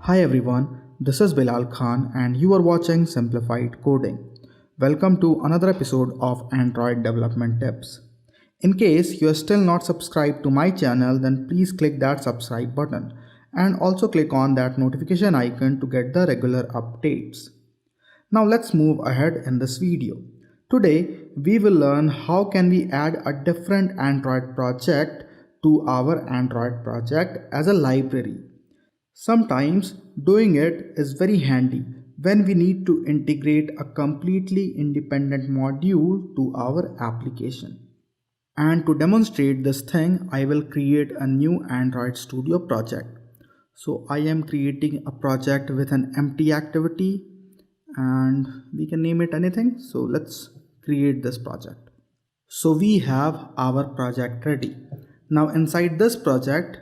Hi everyone, this is Bilal Khan and you are watching Simplified Coding. Welcome to another episode of Android Development Tips. In case you are still not subscribed to my channel, then please click that subscribe button and also click on that notification icon to get the regular updates. Now let's move ahead in this video. Today we will learn how can we add a different Android project to our Android project as a library. Sometimes doing it is very handy when we need to integrate a completely independent module to our application. And to demonstrate this thing, I will create a new Android Studio project. So I am creating a project with an empty activity and we can name it anything. So let's create this project. So we have our project ready. Now inside this project,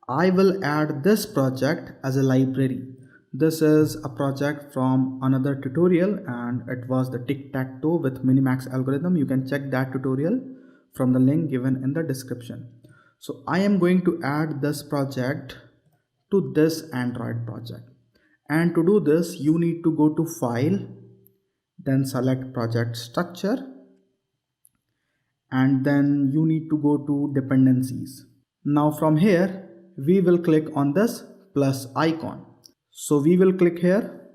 I will add this project as a library. This is a project from another tutorial and it was the tic-tac-toe with Minimax algorithm. You can check that tutorial from the link given in the description. So I am going to add this project to this Android project. And to do this, you need to go to File, then select Project Structure, and then you need to go to Dependencies. Now from here, we will click on this plus icon. So we will click here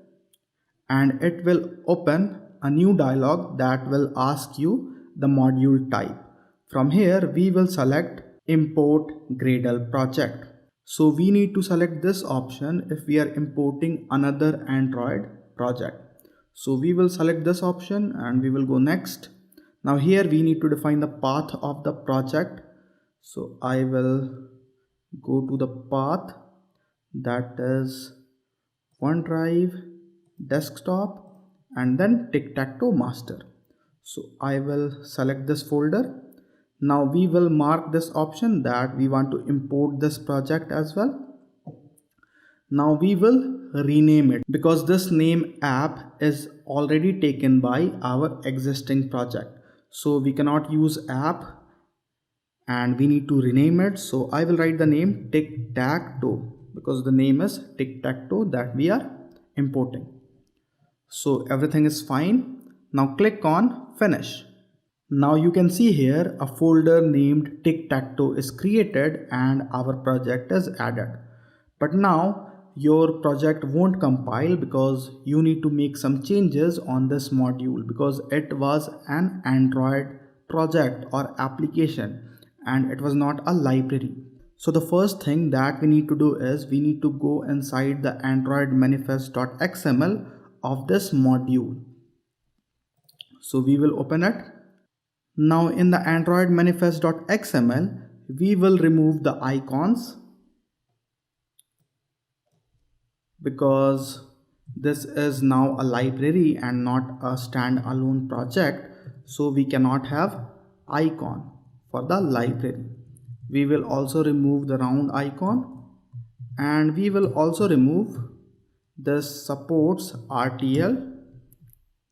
and it will open a new dialog that will ask you the module type. From here, we will select Import Gradle Project. So we need to select this option if we are importing another Android project. So we will select this option and we will go next. Now here we need to define the path of the project. So I will go to the path that is OneDrive, desktop, and then tic-tac-toe master. So I will select this folder. Now we will mark this option that we want to import this project as well. Now we will rename it because this name app is already taken by our existing project. So we cannot use app and we need to rename it. So I will write the name tic-tac-toe because the name is tic-tac-toe that we are importing. So everything is fine. Now click on finish. Now you can see here a folder named tic-tac-toe is created and our project is added. But now your project won't compile because you need to make some changes on this module because it was an Android project or application and it was not a library. So the first thing that we need to do is we need to go inside the Android manifest.xml of this module. So we will open it. Now in the Android manifest.xml, we will remove the icons because this is now a library and not a standalone project. So we cannot have icon for the library. We will also remove the round icon and we will also remove this supports RTL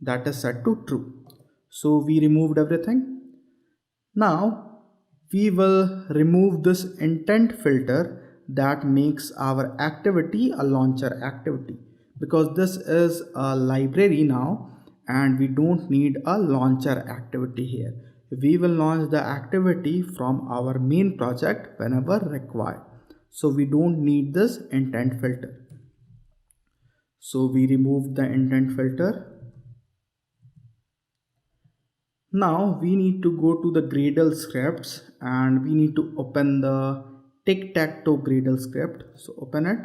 that is set to true. So we removed everything. Now we will remove this intent filter that makes our activity a launcher activity because this is a library now and we don't need a launcher activity here. We will launch the activity from our main project whenever required. So we don't need this intent filter. So we removed the intent filter. Now we need to go to the Gradle scripts and we need to open the tic-tac-toe Gradle script. So open it.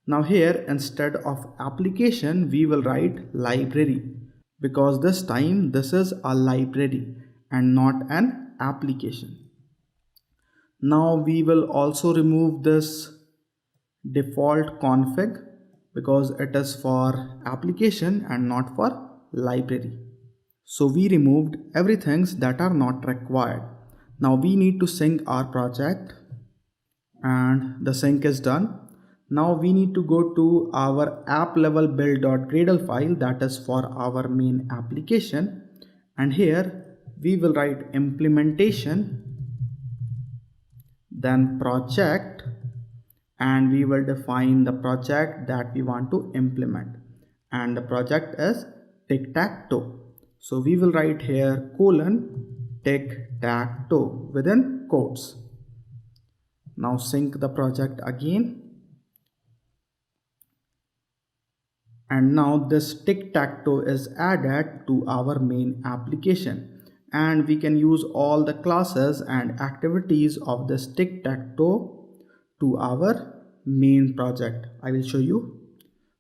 Now here instead of application we will write library because this time this is a library and not an application. Now we will also remove this default config because it is for application and not for library. So we removed everything that are not required. Now we need to sync our project and the sync is done. Now we need to go to our app level build.gradle file that is for our main application and here we will write implementation, then project, and we will define the project that we want to implement, and the project is tic-tac-toe. So we will write here tic-tac-toe within quotes. Now sync the project again, and now this tic-tac-toe is added to our main application, and we can use all the classes and activities of this tic-tac-toe to our main project. I will show you.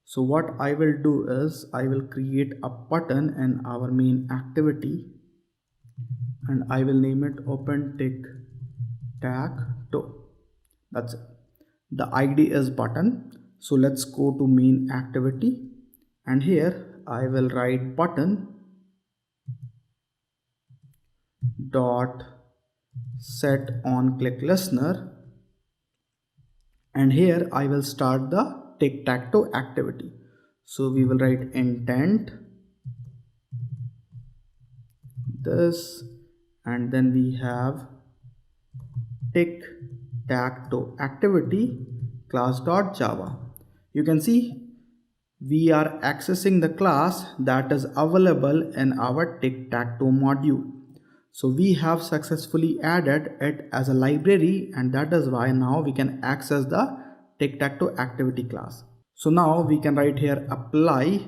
So what I will do is I will create a button in our main activity, and I will name it open tic-tac-toe. That's it. The ID is button. So let's go to main activity, and here I will write button dot set on click listener, and here I will start the tic-tac-toe activity. So we will write intent this, and then we have tic-tac-toe activity class.java. You can see we are accessing the class that is available in our tic-tac-toe module. So we have successfully added it as a library, and that is why now we can access the tic-tac-toe activity class. So now we can write here apply,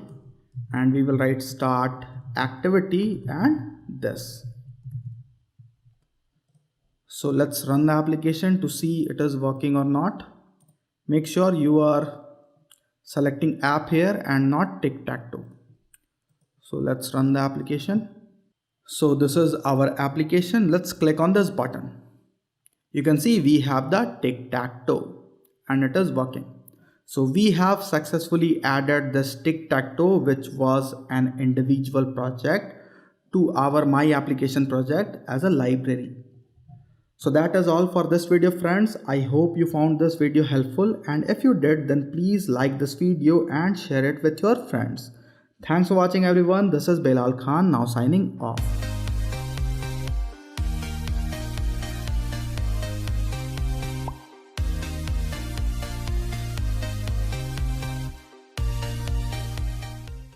and we will write start activity and this. So let's run the application to see it is working or not. Make sure you are selecting app here and not tic-tac-toe. So let's run the application. So this is our application. Let's click on this button. You can see we have the tic-tac-toe and it is working. So we have successfully added this tic-tac-toe, which was an individual project, to our my application project as a library. So that is all for this video, friends. I hope you found this video helpful, and if you did, then please like this video and share it with your friends. Thanks for watching everyone. This is Belal Khan now signing off.